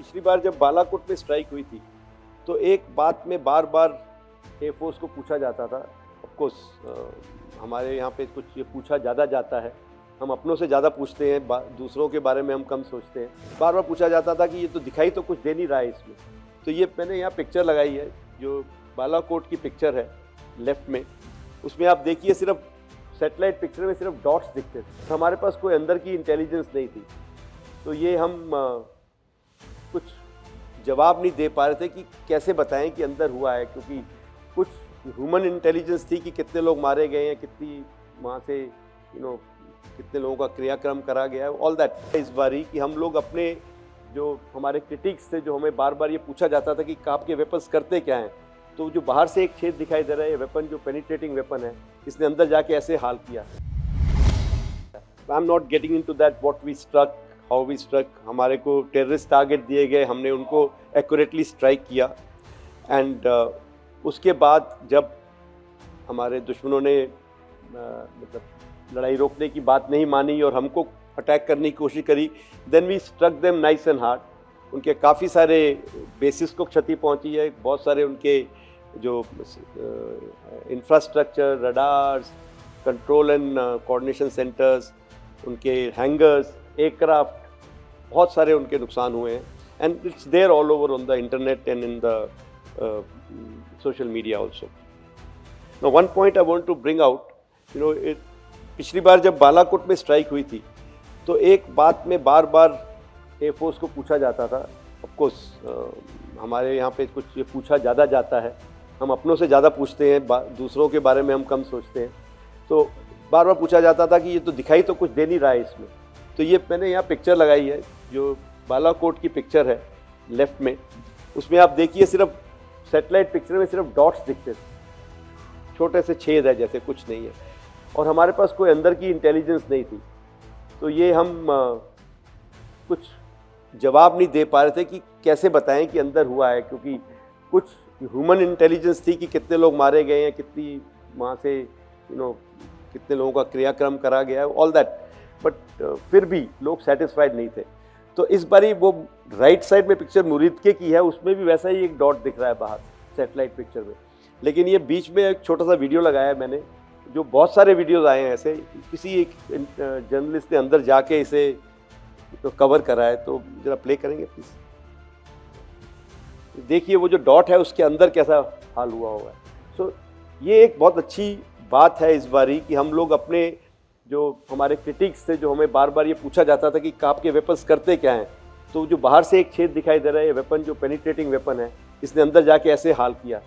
पिछली बार जब बालाकोट में स्ट्राइक हुई थी तो एक बात में बार बार एयरफोर्स को पूछा जाता था। ऑफ कोर्स हमारे यहाँ पे कुछ ये पूछा ज़्यादा जाता है, हम अपनों से ज़्यादा पूछते हैं, दूसरों के बारे में हम कम सोचते हैं। बार बार पूछा जाता था कि ये तो दिखाई तो कुछ दे नहीं रहा है इसमें। तो ये मैंने यहाँ पिक्चर लगाई है जो बालाकोट की पिक्चर है लेफ्ट में, उसमें आप देखिए सिर्फ सैटेलाइट पिक्चर में सिर्फ डॉट्स दिखते थे। तो हमारे पास कोई अंदर की इंटेलिजेंस नहीं थी, तो ये हम कुछ जवाब नहीं दे पा रहे थे कि कैसे बताएं कि अंदर हुआ है, क्योंकि कुछ ह्यूमन इंटेलिजेंस थी कि कितने लोग मारे गए हैं, कितनी वहाँ से कितने लोगों का क्रियाक्रम करा गया है, ऑल दैट। इस बारी कि हम लोग अपने जो हमारे क्रिटिक्स थे, जो हमें बार बार ये पूछा जाता था कि आपके वेपन्स करते क्या हैं, तो जो बाहर से एक छेद दिखाई दे रहा है, ये वेपन जो पेनिट्रेटिंग वेपन है, इसने अंदर जाके ऐसे हाल किया। I am not getting into that what we struck, how we struck. हमारे को टेररिस्ट टारगेट दिए गए, हमने उनको एक्यूरेटली स्ट्राइक किया। एंड उसके बाद जब हमारे दुश्मनों ने मतलब लड़ाई रोकने की बात नहीं मानी और हमको अटैक करने की कोशिश करी, then we struck them nice and hard. उनके काफ़ी सारे बेसिस को क्षति पहुंची है, बहुत सारे उनके जो infrastructure, radars, control and coordination centres, उनके हैंगर्स, एयरक्राफ्ट, बहुत सारे उनके नुकसान हुए हैं। And it's there all over on the internet and in the social media also. Now one point I want to bring out, पिछली बार जब बालाकोट में स्ट्राइक हुई थी तो एक बात में बार बार एयरफोर्स को पूछा जाता था। ऑफ कोर्स हमारे यहाँ पे कुछ ये पूछा ज़्यादा जाता है, हम अपनों से ज़्यादा पूछते हैं, दूसरों के बारे में हम कम सोचते हैं। तो बार बार पूछा जाता था कि ये तो दिखाई तो कुछ दे नहीं रहा है इसमें। तो ये मैंने यहाँ पिक्चर लगाई है जो बालाकोट की पिक्चर है लेफ्ट में, उसमें आप देखिए सिर्फ सैटेलाइट पिक्चर में सिर्फ डॉट्स दिखते थे, छोटे से छेद है जैसे, कुछ नहीं है। और हमारे पास कोई अंदर की इंटेलिजेंस नहीं थी, तो ये हम कुछ जवाब नहीं दे पा रहे थे कि कैसे बताएं कि अंदर हुआ है, क्योंकि कुछ ह्यूमन इंटेलिजेंस थी कि कितने लोग मारे गए हैं, कितनी वहाँ से कितने लोगों का क्रियाक्रम करा गया है, ऑल दैट। बट फिर भी लोग सेटिस्फाइड नहीं थे। तो इस बारी वो राइट साइड में पिक्चर मुरीदके की है, उसमें भी वैसा ही एक डॉट दिख रहा है बाहर सैटेलाइट पिक्चर में, लेकिन ये बीच में एक छोटा सा वीडियो लगाया है मैंने, जो बहुत सारे वीडियोस आए हैं ऐसे, किसी एक जर्नलिस्ट ने अंदर जाके इसे तो कवर करा है। तो जरा प्ले करेंगे प्लीज़, देखिए वो जो डॉट है उसके अंदर कैसा हाल हुआ होगा। सो ये एक बहुत अच्छी बात है इस बारी कि हम लोग अपने जो हमारे क्रिटिक्स थे, जो हमें बार बार ये पूछा जाता था कि आपके वेपन्स करते क्या हैं, तो जो बाहर से एक छेद दिखाई दे रहा है, ये वेपन जो पेनिट्रेटिंग वेपन है, इसने अंदर जाके ऐसे हाल किया।